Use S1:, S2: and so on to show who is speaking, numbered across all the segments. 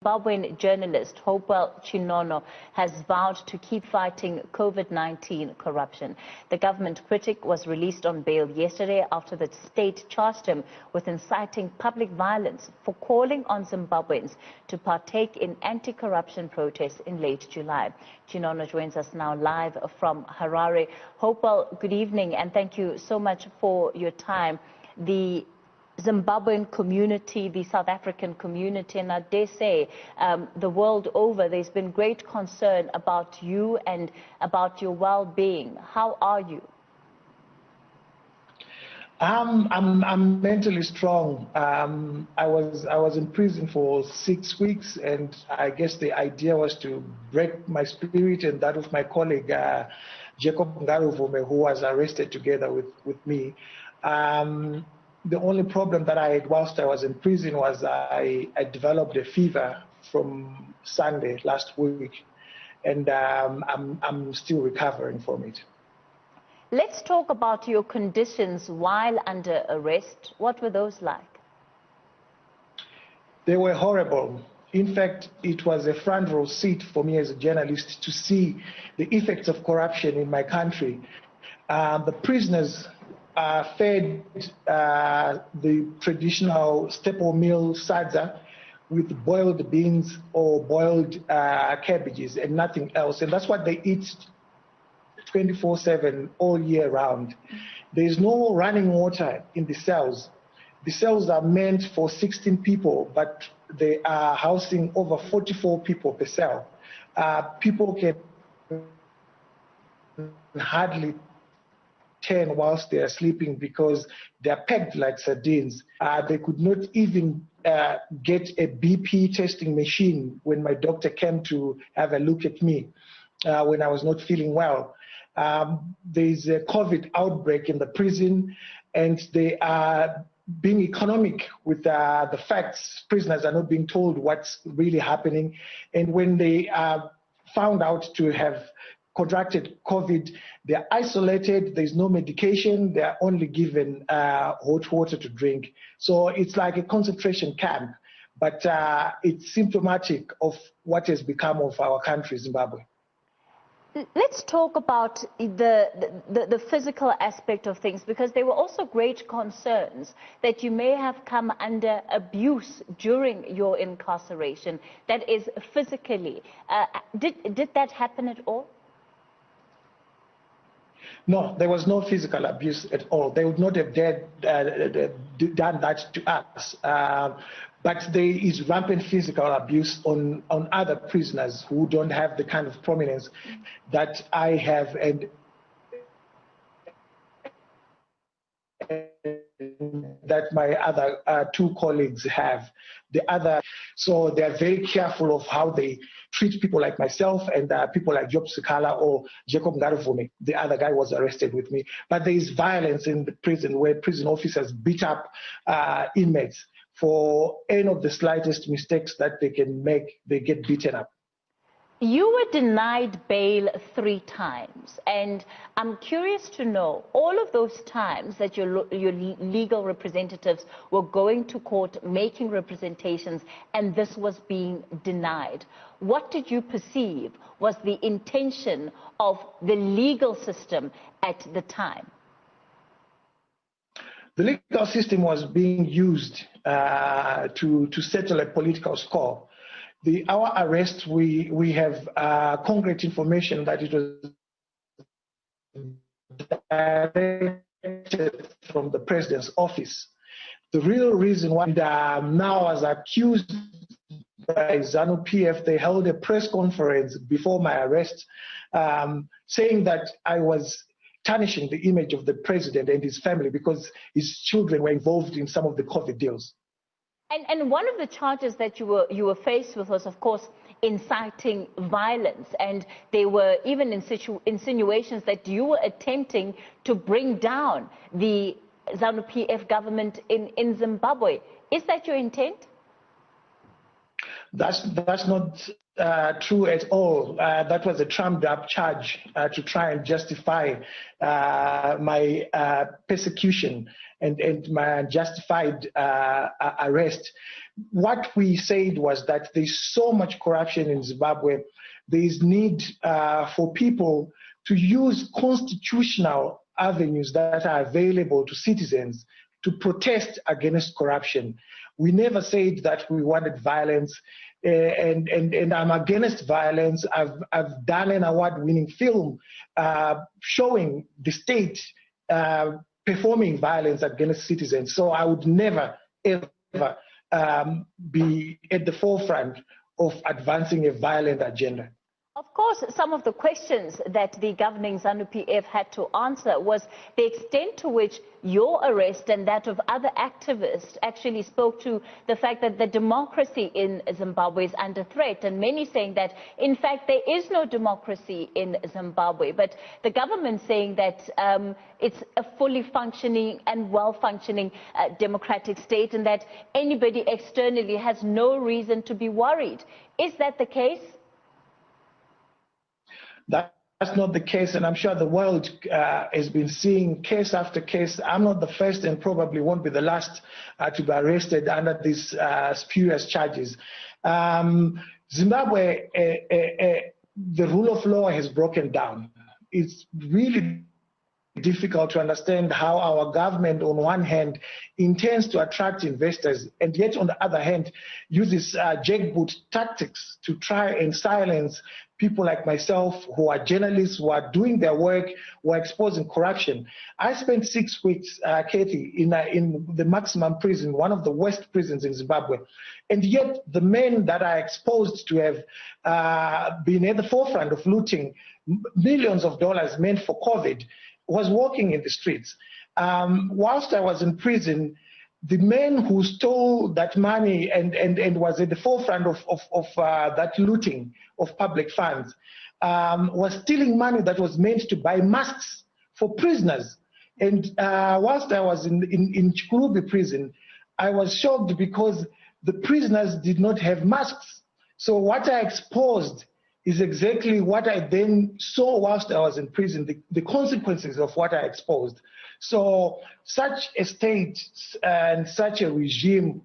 S1: Zimbabwean journalist Hopewell has vowed to keep fighting COVID-19 corruption. The government critic was released on bail yesterday after the state charged him with inciting public violence for calling on Zimbabweans to partake in anti-corruption protests in late July. Chinono joins us now live from Harare. Hopewell, good evening and thank you so much for your time. The Zimbabwean community, the South African community, and I dare say the world over, there's been great concern about you and about your well-being. How are you?
S2: I'm mentally strong. I was in prison for 6 weeks, and I guess the idea was to break my spirit and that of my colleague Jacob Ngaruvume, who was arrested together with me. The only problem that I had whilst I was in prison was I developed a fever from Sunday last week, and I'm still recovering from it.
S1: Let's talk about your conditions while under arrest. What were those like?
S2: They were horrible. In fact, it was a front row seat for me as a journalist to see the effects of corruption in my country. The prisoners fed the traditional staple meal sadza with boiled beans or boiled cabbages and nothing else. And that's what they eat 24/7 all year round. There's no running water in the cells. The cells are meant for 16 people, but they are housing over 44 people per cell. People can hardly 10 whilst they are sleeping because they are packed like sardines. They could not even get a BP testing machine when my doctor came to have a look at me when I was not feeling well. There's a COVID outbreak in the prison, and they are being economic with the facts. Prisoners are not being told what's really happening. And when they are found out to have contracted COVID, they're isolated, there's no medication, they're only given hot water to drink. So it's like a concentration camp, but it's symptomatic of what has become of our country, Zimbabwe.
S1: Let's talk about the physical aspect of things, because there were also great concerns that you may have come under abuse during your incarceration, that is physically. Did that happen at all?
S2: No, there was no physical abuse at all. They would not have done that to us. But there is rampant physical abuse on other prisoners who don't have the kind of prominence that I have and that my other two colleagues have. So they're very careful of how they treat people like myself and people like Job Sikala or Jacob Ngaruvume. The other guy was arrested with me. But there is violence in the prison where prison officers beat up inmates. For any of the slightest mistakes that they can make, they get beaten up.
S1: You were denied bail 3 times, and I'm curious to know, all of those times that your legal representatives were going to court, making representations, and this was being denied. What did you perceive was the intention of the legal system at the time?
S2: The legal system was being used to settle a political score. Our arrest, we have concrete information that it was directed from the president's office. The real reason why now I was accused by ZANU-PF, they held a press conference before my arrest saying that I was tarnishing the image of the president and his family because his children were involved in some of the COVID deals.
S1: And one of the charges that you were faced with was, of course, inciting violence. And there were even insinuations that you were attempting to bring down the ZANU-PF government in Zimbabwe. Is that your intent?
S2: That's not true at all. That was a trumped-up charge to try and justify my persecution and my justified arrest. what we said was that there's so much corruption in Zimbabwe, there is need for people to use constitutional avenues that are available to citizens to protest against corruption. We never said that we wanted violence, and I'm against violence. I've done an award-winning film showing the state performing violence against citizens. So I would never, ever be at the forefront of advancing a violent agenda.
S1: Of course, some of the questions that the governing ZANU-PF had to answer was the extent to which your arrest and that of other activists actually spoke to the fact that the democracy in Zimbabwe is under threat, and many saying that, in fact, there is no democracy in Zimbabwe. But the government saying that it's a fully functioning and well-functioning democratic state, and that anybody externally has no reason to be worried. Is that the case?
S2: That's not the case, and I'm sure the world has been seeing case after case. I'm not the first and probably won't be the last to be arrested under these spurious charges. Zimbabwe, the rule of law has broken down. It's really difficult to understand how our government, on one hand, intends to attract investors, and yet on the other hand, uses jackboot tactics to try and silence people like myself, who are journalists, who are doing their work, who are exposing corruption. I spent 6 weeks, Kathy, in the maximum prison, one of the worst prisons in Zimbabwe. And yet the men that are exposed to have been at the forefront of looting millions of dollars meant for COVID was walking in the streets. Whilst I was in prison, the man who stole that money and was at the forefront of that looting of public funds was stealing money that was meant to buy masks for prisoners. And whilst I was in Chikulubi prison, I was shocked because the prisoners did not have masks. So what I exposed is exactly what I then saw whilst I was in prison, the consequences of what I exposed. So such a state and such a regime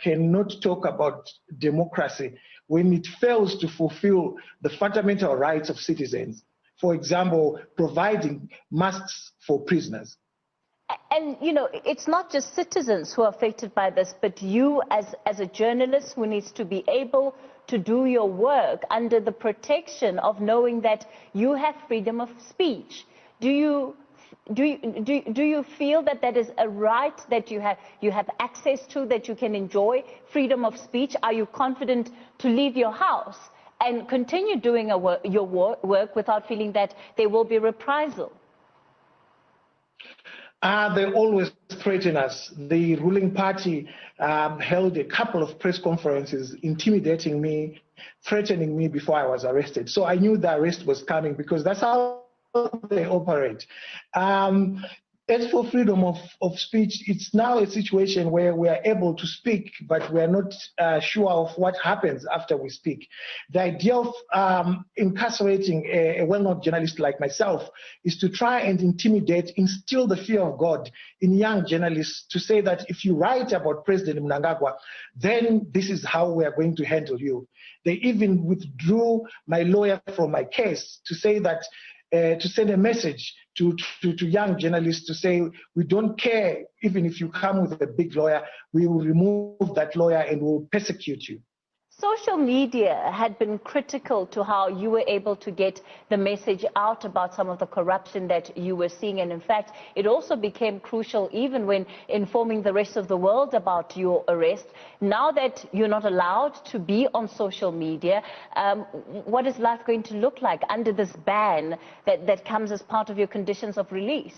S2: cannot talk about democracy when it fails to fulfill the fundamental rights of citizens. For example, providing masks for prisoners.
S1: And, you know, it's not just citizens who are affected by this, but you as a journalist who needs to be able to do your work under the protection of knowing that you have freedom of speech. Do you feel that that is a right that you have access to, that you can enjoy freedom of speech? Are you confident to leave your house and continue doing your work without feeling that there will be reprisal?
S2: They always threaten us. The ruling party held a couple of press conferences intimidating me, threatening me before I was arrested. So I knew the arrest was coming because that's how they operate. As for freedom of speech, it's now a situation where we are able to speak, but we are not sure of what happens after we speak. The idea of incarcerating a well-known journalist like myself is to try and intimidate, instill the fear of God in young journalists, to say that if you write about President Mnangagwa, then this is how we are going to handle you. They even withdrew my lawyer from my case to say that to send a message to young journalists to say, we don't care, even if you come with a big lawyer, we will remove that lawyer and will persecute you.
S1: Social media had been critical to how you were able to get the message out about some of the corruption that you were seeing. And in fact, it also became crucial even when informing the rest of the world about your arrest. Now that you're not allowed to be on social media, what is life going to look like under this ban that comes as part of your conditions of release?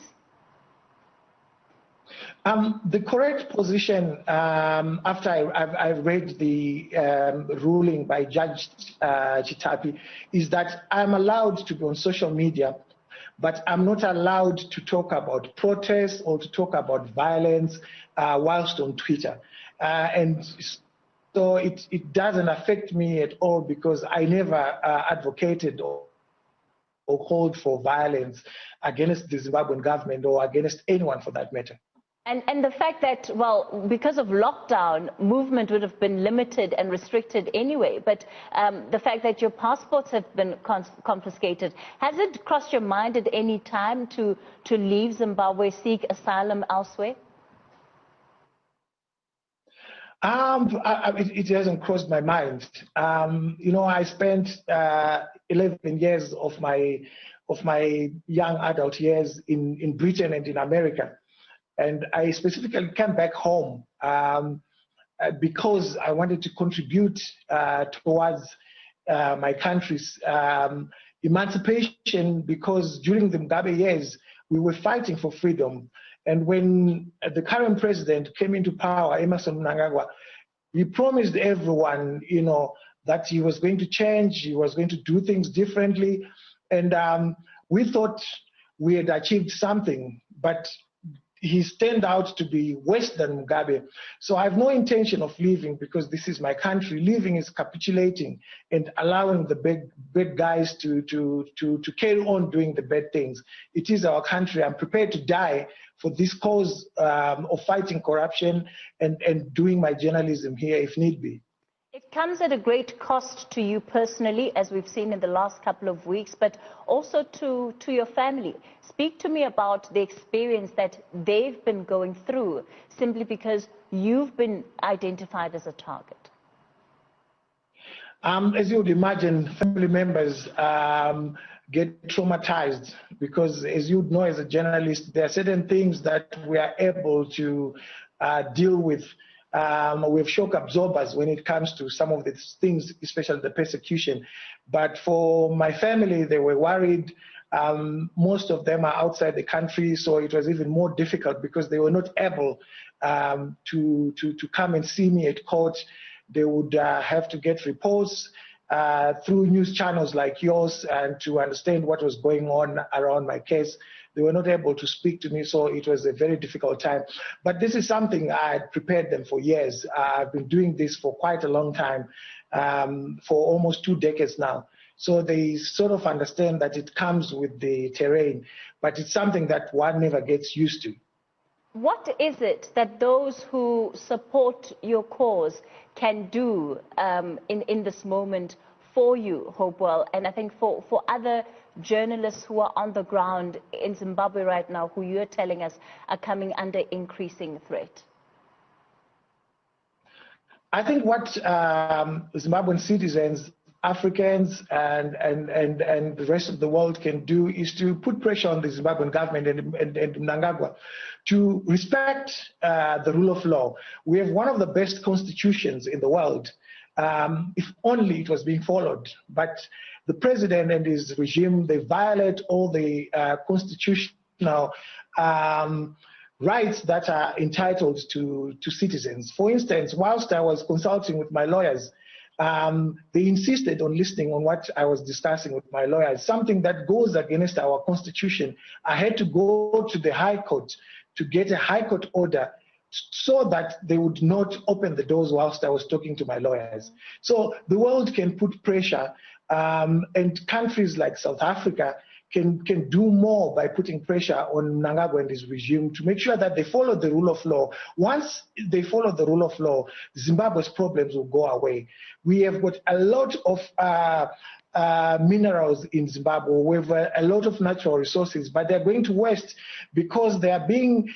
S2: The correct position, after I read the ruling by Judge Chitapi, is that I'm allowed to be on social media, but I'm not allowed to talk about protests or to talk about violence whilst on Twitter. And so it doesn't affect me at all because I never advocated or called for violence against the Zimbabwean government or against anyone for that matter.
S1: And the fact that, well, because of lockdown, movement would have been limited and restricted anyway. But the fact that your passports have been confiscated, has it crossed your mind at any time to leave Zimbabwe, seek asylum elsewhere?
S2: It hasn't crossed my mind. You know, I spent 11 years of my young adult years in Britain and in America. And I specifically came back home because I wanted to contribute towards my country's emancipation, because during the Mugabe years, we were fighting for freedom. And when the current president came into power, Emmerson Mnangagwa, he promised everyone, you know, that he was going to change, he was going to do things differently. And we thought we had achieved something, but he's turned out to be worse than Mugabe. So I have no intention of leaving, because this is my country. Leaving is capitulating and allowing the bad guys to carry on doing the bad things. It is our country. I'm prepared to die for this cause of fighting corruption and doing my journalism here if need be.
S1: It comes at a great cost to you personally, as we've seen in the last couple of weeks, but also to your family. Speak to me about the experience that they've been going through simply because you've been identified as a target.
S2: As you would imagine, family members get traumatized because, as you know, as a journalist, there are certain things that we are able to deal with. We have shock absorbers when it comes to some of these things, especially the persecution. But for my family, they were worried. Most of them are outside the country, so it was even more difficult because they were not able to come and see me at court. They would have to get reports through news channels like yours and to understand what was going on around my case. They were not able to speak to me, so it was a very difficult time. But this is something I had prepared them for years. I've been doing this for quite a long time, for almost 2 decades now. So they sort of understand that it comes with the terrain, but it's something that one never gets used to.
S1: What is it that those who support your cause can do in this moment for you, Hopewell, and I think for other journalists who are on the ground in Zimbabwe right now, who you're telling us are coming under increasing threat?
S2: I think what Zimbabwean citizens, Africans, and the rest of the world can do is to put pressure on the Zimbabwean government and Mnangagwa to respect the rule of law. We have one of the best constitutions in the world, if only it was being followed. But the president and his regime, they violate all the constitutional rights that are entitled to citizens. For instance, whilst I was consulting with my lawyers, they insisted on listening on what I was discussing with my lawyers, something that goes against our constitution. I had to go to the High Court to get a High Court order so that they would not open the doors whilst I was talking to my lawyers. So the world can put pressure, and countries like South Africa can do more by putting pressure on Mnangagwa and his regime to make sure that they follow the rule of law. Once they follow the rule of law, Zimbabwe's problems will go away. We have got a lot of minerals in Zimbabwe. We have a lot of natural resources, but they're going to waste because they are being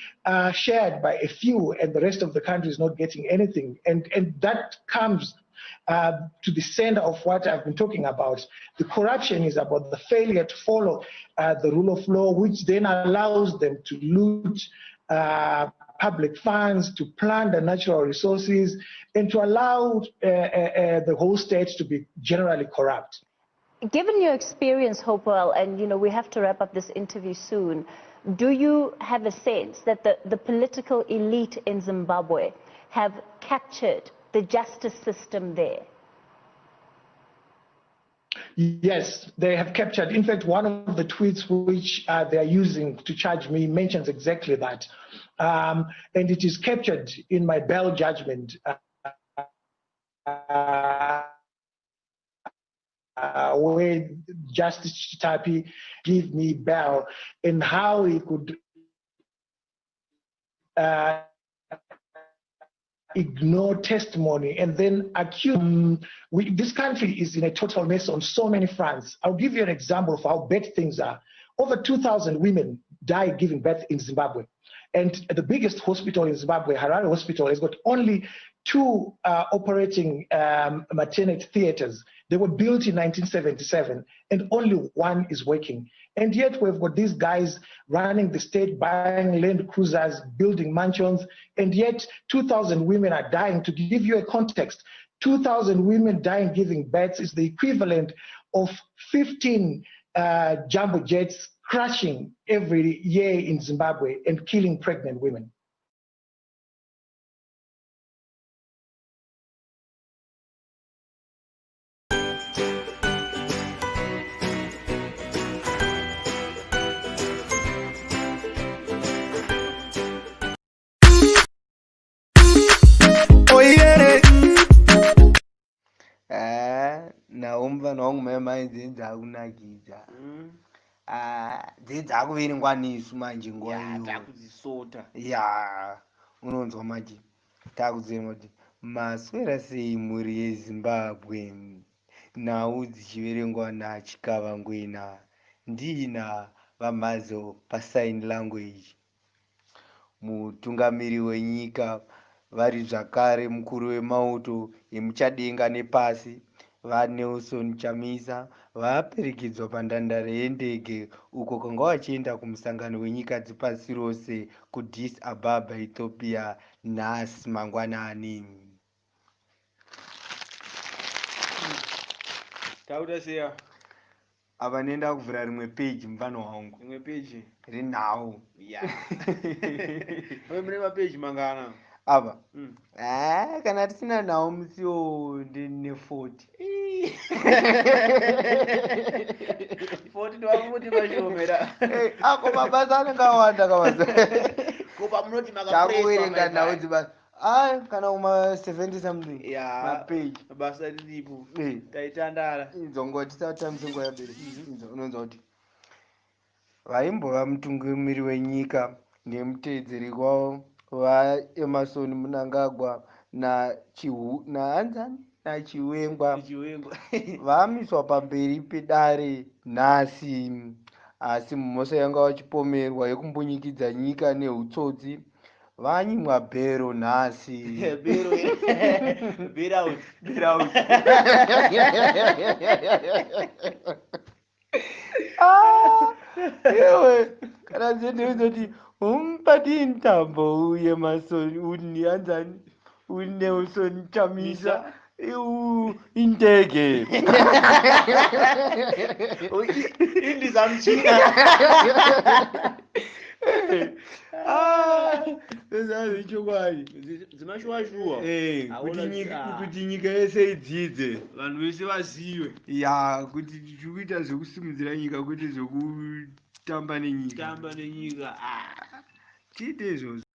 S2: shared by a few and the rest of the country is not getting anything. And that comes to the center of what I've been talking about. The corruption is about the failure to follow the rule of law, which then allows them to loot public funds, to plunder natural resources, and to allow the whole state to be generally corrupt.
S1: Given your experience, Hopewell, and we have to wrap up this interview soon, do you have a sense that the political elite in Zimbabwe have captured the justice system there?
S2: Yes, they have captured. In fact, one of the tweets which they are using to charge me mentions exactly that. And it is captured in my bail judgment. Where Justice Chitapi gave me bail and how he could ignore testimony and then accuse. This country is in a total mess on so many fronts. I'll give you an example of how bad things are. Over 2,000 women die giving birth in Zimbabwe. And the biggest hospital in Zimbabwe, Harare Hospital, has got only 2 operating maternity theaters. They were built in 1977, and only 1 is working. And yet we've got these guys running the state, buying Land Cruisers, building mansions, and yet 2,000 women are dying. To give you a context, 2,000 women dying giving birth is the equivalent of 15 jumbo jets crashing every year in Zimbabwe and killing pregnant women.
S3: Naumva nongumema idzinza akunakidza. Dzidza akuviringwanisu manje nguwa iyo.
S4: Takudzisota.
S3: Ya, unonzwa manje. Takudzima kuti maswera sei muri yeZimbabwe. Nhau dzichiverengwa nachikavangwena. Ndina vamhazo pasign language. Mutungamiri wenyika vari zvakare mukuru wemauto emuchadenga nepasi vaNelson Chamisa vaperekedzwa pandandare yendege uko kwanga vachienda kumusangano wenyika dzepasi rose kuAddis Ababa, Ethiopia nhasi mangwanani.
S4: Tauda seya.
S3: Ava nenda kuvhura rimwe page mufano wangu.
S4: Rimwe page
S3: rinhau.
S4: Yeah. Mune mapeji mangana.
S3: Ava. Kana tisina nhau musiwo ndine 40.
S4: 40 ndwakuti mashomera.
S3: Ako mabasa anenge awanda kabasa.
S4: Kopa munoti makapresa.
S3: Takuverenga nhau dzibasa. Kana uma 70 something.
S4: Yeah.
S3: Mapage.
S4: Basa riripo. Taitandara.
S3: Inzongoti tisatamise nguwa yapera. Unonzwa kuti vaimbova mutungamiri wenyika nemuteedzeri wavo vaEmmerson Mnangagwa naChiwengwa vamiswa pamberi pedare nhasi, asi mumhosva yanga vachipomerwa yekumbonyikidza nyika nehutsotsi vanyimwa bhero nhasi.
S4: Bail out.
S3: Ewe, kana ndinoti umpati ntambo uEmmerson unianzani uNelson Chamisa indege.
S4: Indizamchina.
S3: Chokwadi
S4: dzimashuvashuwa
S3: kuti nyika yese idzidze,
S4: vanhu vese vazive.
S3: ya kuti tichikuita zvekusimudzira nyika kwete zvekutamba nenyika.
S4: Tamba nenyika.
S3: Chiite izvozvo.